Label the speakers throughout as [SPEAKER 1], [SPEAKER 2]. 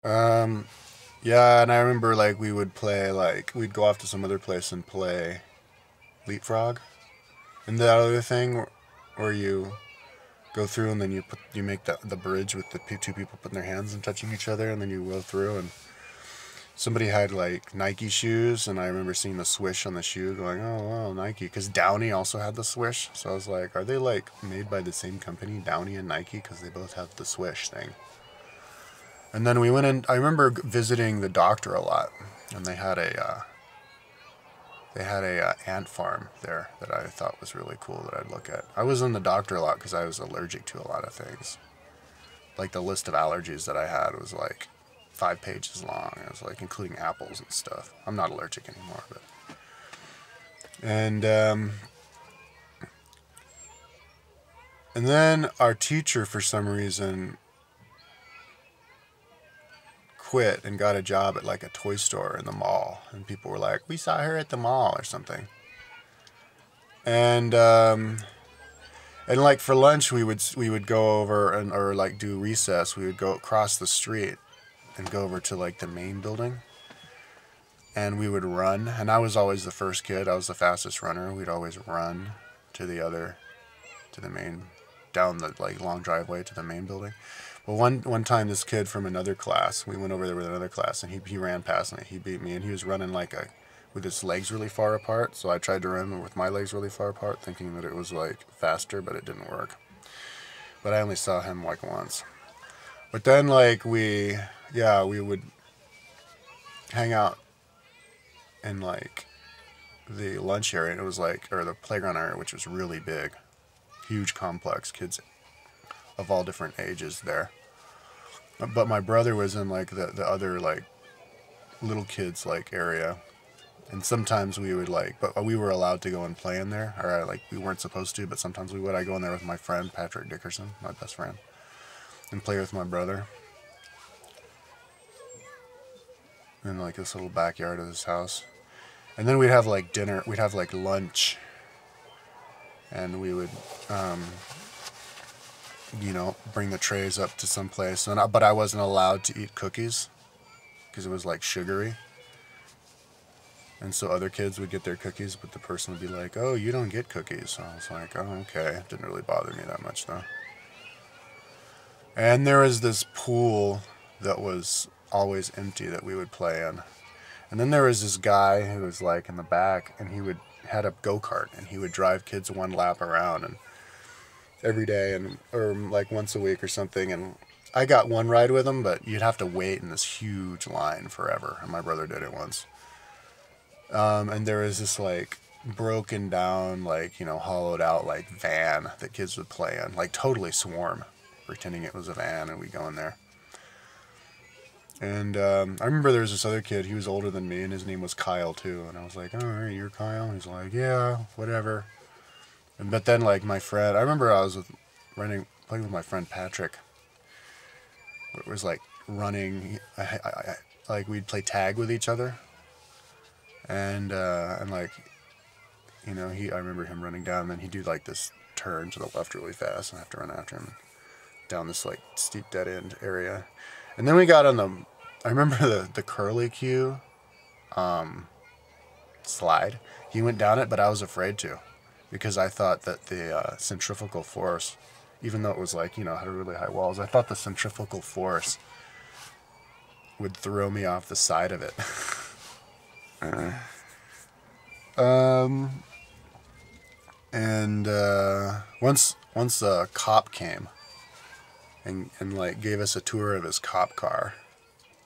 [SPEAKER 1] Yeah, and I remember like we would play like we'd go off to some other place and play leapfrog. And the other thing where you go through and then you make the bridge with the two people putting their hands and touching each other, and then you go through and somebody had like Nike shoes, and I remember seeing the swish on the shoe going, oh wow, Nike, because Downey also had the swish. So I was like, are they like made by the same company, Downey and Nike, because they both have the swish thing. And then we went in. I remember visiting the doctor a lot, and they had a ant farm there that I thought was really cool that I'd look at. I was in the doctor a lot because I was allergic to a lot of things. Like the list of allergies that I had was like 5 pages long. It was like including apples and stuff. I'm not allergic anymore, but and and then our teacher for some reason quit and got a job at like a toy store in the mall, and people were like, "We saw her at the mall" or something. And like for lunch we would go over and or like do recess. We would go across the street and go over to like the main building, and we would run. And I was always the first kid. I was the fastest runner. We'd always run to the main, down the like long driveway to the main building. But one time this kid from another class, we went over there with another class, and he ran past me. He beat me, and he was running like a with his legs really far apart. So I tried to run with my legs really far apart, thinking that it was like faster, but it didn't work. But I only saw him like once. But then like we would hang out in like the lunch area, and it was like, or the playground area, which was really big, huge complex, kids of all different ages there. But my brother was in like the other like little kids like area, and sometimes we would like, but we were allowed to go and play in there, or like we weren't supposed to, but sometimes we would. I go in there with my friend Patrick Dickerson, my best friend, and play with my brother in like this little backyard of his house. And then we'd have like dinner, we'd have like lunch, and we would, bring the trays up to some place. But I wasn't allowed to eat cookies because it was like sugary. And so other kids would get their cookies, but the person would be like, "Oh, you don't get cookies." So I was like, "Oh, okay." It didn't really bother me that much though. And there was this pool that was always empty that we would play in. And then there was this guy who was like in the back, and had a go-kart, and he would drive kids one lap around and every day, and or like once a week or something. And I got one ride with him, but you'd have to wait in this huge line forever. And my brother did it once. And there was this like broken down, like, hollowed out like van that kids would play in, like totally swarm, pretending it was a van, and we go in there. And I remember there was this other kid. He was older than me, and his name was Kyle too. And I was like, "Oh, right, you're Kyle?" He's like, "Yeah, whatever." But then like my friend, I remember I was playing with my friend Patrick. It was like running, like we'd play tag with each other, and like, I remember him running down, and then he'd do like this turn to the left really fast, and I have to run after him down this like steep dead end area. And then we got on I remember the curly Q slide. He went down it, but I was afraid to, because I thought that the centrifugal force, even though it was like, had really high walls, I thought the centrifugal force would throw me off the side of it. And once a cop came and like gave us a tour of his cop car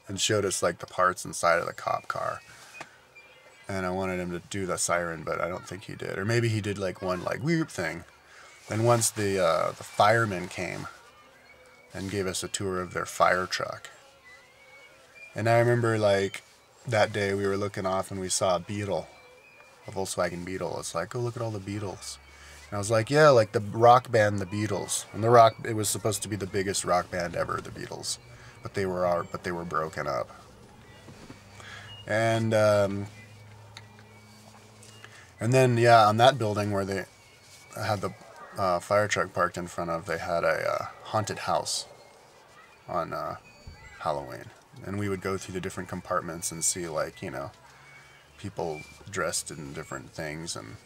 [SPEAKER 1] and showed us like the parts inside of the cop car. And I wanted him to do the siren, but I don't think he did. Or maybe he did like one like whoop thing. And once the firemen came and gave us a tour of their fire truck. And I remember like that day we were looking off and we saw a Beetle, a Volkswagen Beetle. It's like, "Oh, look at all the Beetles." And I was like, "Yeah, like the rock band, the Beatles." And it was supposed to be the biggest rock band ever, the Beatles, but they were broken up. And then yeah, on that building where they had the fire truck parked in front of, they had a haunted house on Halloween. and we would go through the different compartments and see, like, people dressed in different things, and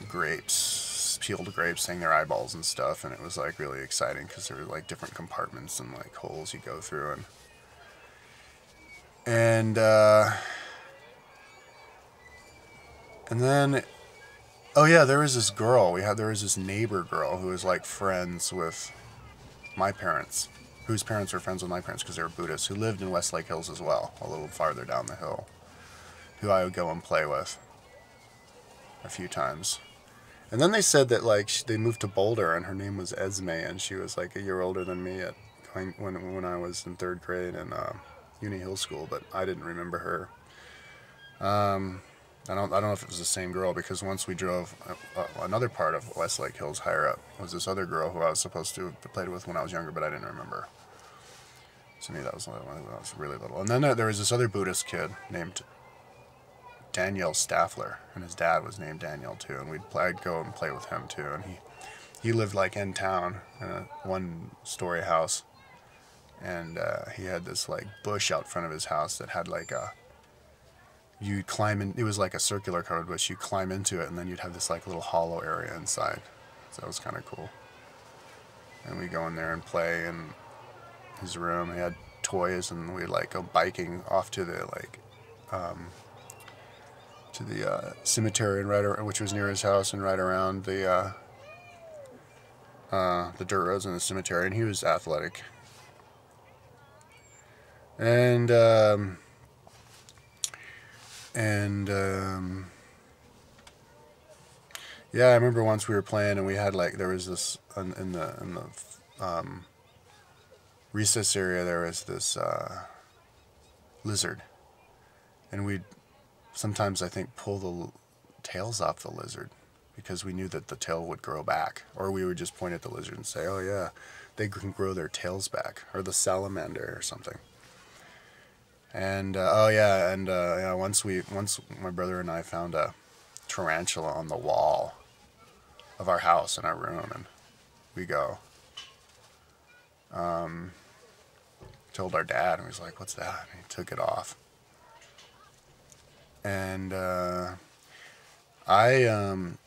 [SPEAKER 1] grapes, peeled grapes, hang their eyeballs and stuff, and it was like really exciting because there were like different compartments and like holes you go through, and then, oh yeah, there was this girl there was this neighbor girl who was like friends with my parents, whose parents were friends with my parents because they were Buddhists, who lived in Westlake Hills as well, a little farther down the hill, who I would go and play with a few times. And then they said that like they moved to Boulder, and her name was Esme, and she was like a year older than me when I was in 3rd grade in Uni Hill School, but I didn't remember her. I don't know if it was the same girl, because once we drove another part of Westlake Hills higher up was this other girl who I was supposed to have played with when I was younger, but I didn't remember. To me, that was when I was really little. And then there was this other Buddhist kid named Daniel Staffler, and his dad was named Daniel too, and I'd go and play with him too, and he lived like in town in a 1-story house, and he had this like bush out front of his house that had like you'd climb in, it was like a circular covered bush, you climb into it, and then you'd have this like little hollow area inside, so that was kind of cool. And we'd go in there and play in his room. He had toys, and we'd like go biking off to the like cemetery, and which was near his house, and ride around the dirt roads in the cemetery. And he was athletic. And yeah, I remember once we were playing, and we had like, there was this in the recess area, there was this lizard, and we'd sometimes, I think, pull the tails off the lizard because we knew that the tail would grow back, or we would just point at the lizard and say, oh yeah, they can grow their tails back, or the salamander or something. And once my brother and I found a tarantula on the wall of our house in our room, and we told our dad, and he was like, what's that? And he took it off. And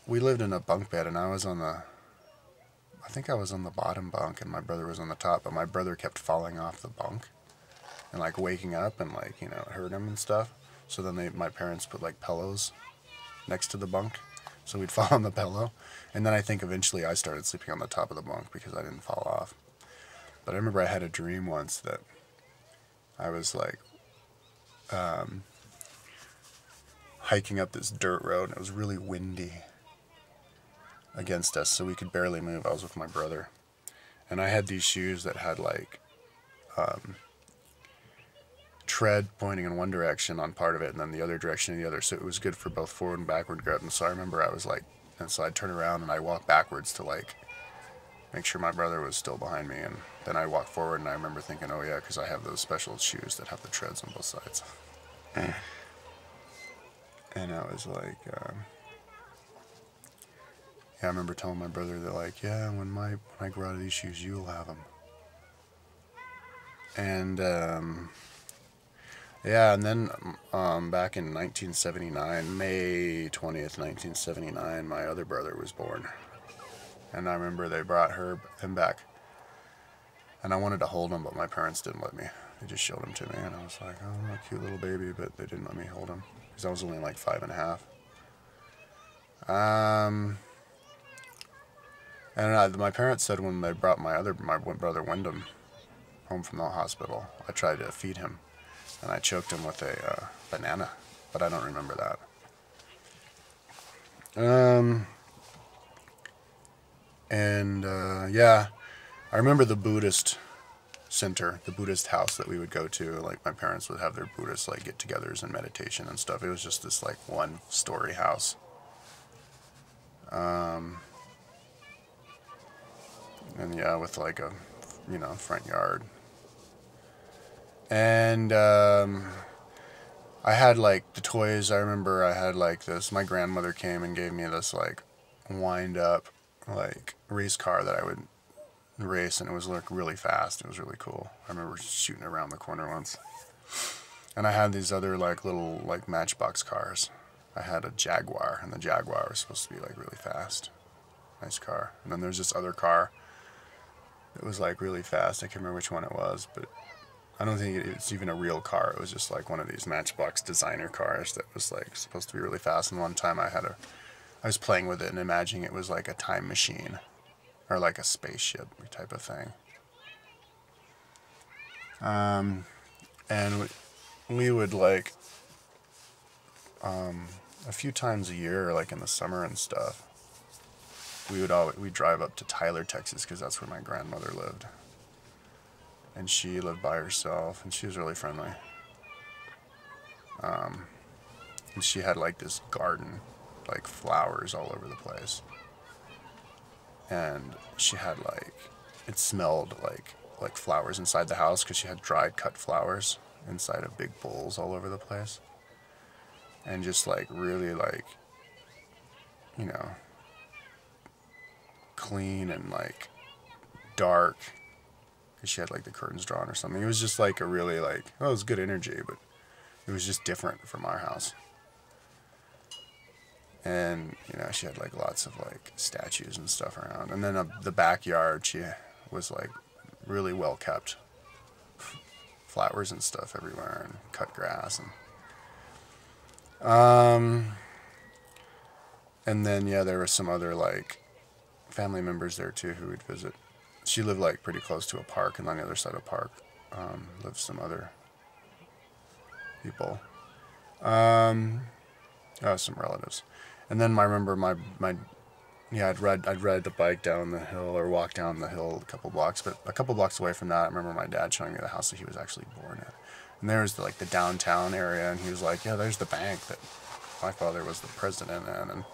[SPEAKER 1] we lived in a bunk bed, and I think I was on the bottom bunk, and my brother was on the top, but my brother kept falling off the bunk and like waking up, and like, it hurt him and stuff. So then my parents put like pillows next to the bunk, so we'd fall on the pillow. And then I think eventually I started sleeping on the top of the bunk because I didn't fall off. But I remember I had a dream once that I was like hiking up this dirt road, and it was really windy against us, so we could barely move. I was with my brother, and I had these shoes that had like tread pointing in one direction on part of it, and then the other direction in the other, so it was good for both forward and backward grip. And so I remember I was like, and so I'd turn around and I'd walk backwards to like make sure my brother was still behind me, and then I'd walk forward, and I remember thinking, oh yeah, because I have those special shoes that have the treads on both sides. And I was like, yeah, I remember telling my brother that, like, yeah, when I grow out of these shoes, you'll have them. And yeah, and then back in 1979, May 20th, 1979, my other brother was born. And I remember they brought him back, and I wanted to hold him, but my parents didn't let me. They just showed him to me, and I was like, oh, a cute little baby, but they didn't let me hold him because I was only like 5.5. And my parents said when they brought my brother Wyndham home from the hospital, I tried to feed him, and I choked him with a banana, but I don't remember that. Yeah, I remember the Buddhist center, the Buddhist house that we would go to. Like, my parents would have their Buddhist like get-togethers and meditation and stuff. It was just this like 1-story house. And yeah, with like a front yard. And I had like the toys. I remember I had like this. My grandmother came and gave me this like wind up like race car that I would race, and it was like really fast. It was really cool. I remember shooting around the corner once. And I had these other like little like Matchbox cars. I had a Jaguar, and the Jaguar was supposed to be like really fast. Nice car. And then there's this other car that was like really fast. I can't remember which one it was, but I don't think it's even a real car. It was just like one of these Matchbox designer cars that was like supposed to be really fast. And one time I was playing with it and imagining it was like a time machine or like a spaceship type of thing. And we would like a few times a year, like in the summer and stuff, we'd drive up to Tyler, Texas, because that's where my grandmother lived. And she lived by herself, and she was really friendly. And she had like this garden, like flowers all over the place. And she had like, it smelled like flowers inside the house because she had dried cut flowers inside of big bowls all over the place. And just like really like, you know, clean and like dark. She had like the curtains drawn or something. It was just like a really like, oh, it was good energy, but it was just different from our house. And you know, she had like lots of like statues and stuff around. And then the backyard, she was like really well kept. Flowers and stuff everywhere, and cut grass, and then yeah, there were some other like family members there too who would visit. She lived like pretty close to a park, and on the other side of the park lived some other people, some relatives. And then I remember I'd ride the bike down the hill or walk down the hill a couple blocks, but a couple blocks away from that, I remember my dad showing me the house that he was actually born in. And there was like the downtown area, and he was like, yeah, there's the bank that my father was the president in. And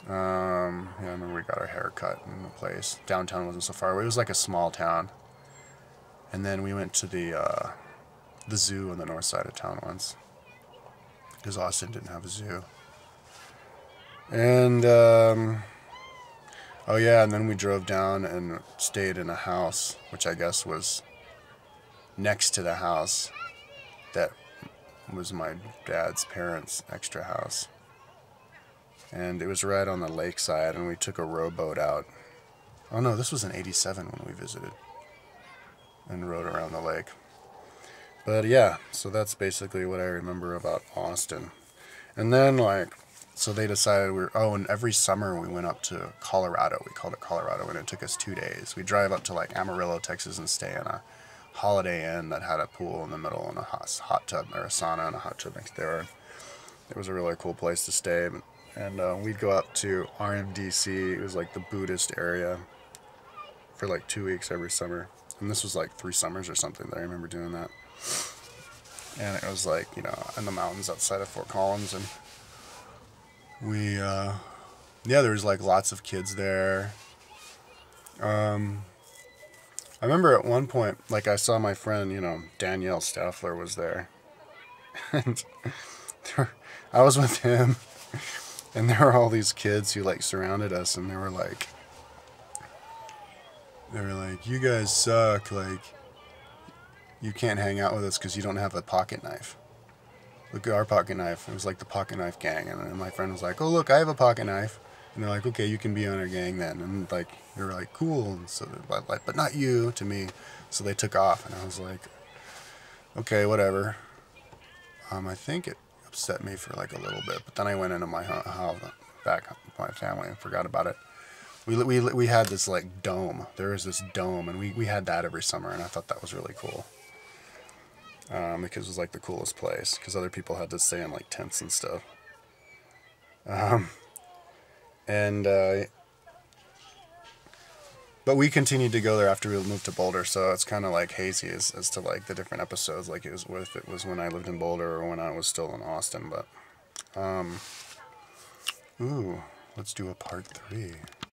[SPEAKER 1] yeah, I remember we got our hair cut in the place. Downtown wasn't so far away. It was like a small town. And then we went to the zoo on the north side of town once, because Austin didn't have a zoo. And oh yeah, and then we drove down and stayed in a house, which I guess was next to the house that was my dad's parents' extra house. And it was right on the lakeside, and we took a rowboat out. Oh no, this was in '87 when we visited and rode around the lake. But yeah, so that's basically what I remember about Austin. And then like, so they decided and every summer we went up to Colorado. We called it Colorado, and it took us 2 days. We'd drive up to like Amarillo, Texas, and stay in a Holiday Inn that had a pool in the middle and a hot tub, or a sauna and a hot tub next door. It was a really cool place to stay. And we'd go up to RMDC. It was like the Buddhist area for like 2 weeks every summer. And this was like 3 summers or something that I remember doing that. And it was like, you know, in the mountains outside of Fort Collins. And we, yeah, there was like lots of kids there. I remember at one point, like I saw my friend, you know, Danielle Staffler was there. And I was with him. And there were all these kids who like surrounded us, and they were like, you guys suck, like, you can't hang out with us because you don't have a pocket knife. Look at our pocket knife. It was like the pocket knife gang. And then my friend was like, oh look, I have a pocket knife. And they're like, okay, you can be on our gang then. And like, they were like, cool. And so they're like, but not you, to me. So they took off, and I was like, okay, whatever. I think it upset me for like a little bit, but then I went into my house, back with my family, and forgot about it. We had this like dome. There was this dome, and we had that every summer, and I thought that was really cool. Because it was like the coolest place, because other people had to stay in like tents and stuff. But we continued to go there after we moved to Boulder, so it's kind of like hazy as to like the different episodes, like if it was when I lived in Boulder or when I was still in Austin. But ooh, let's do a part 3.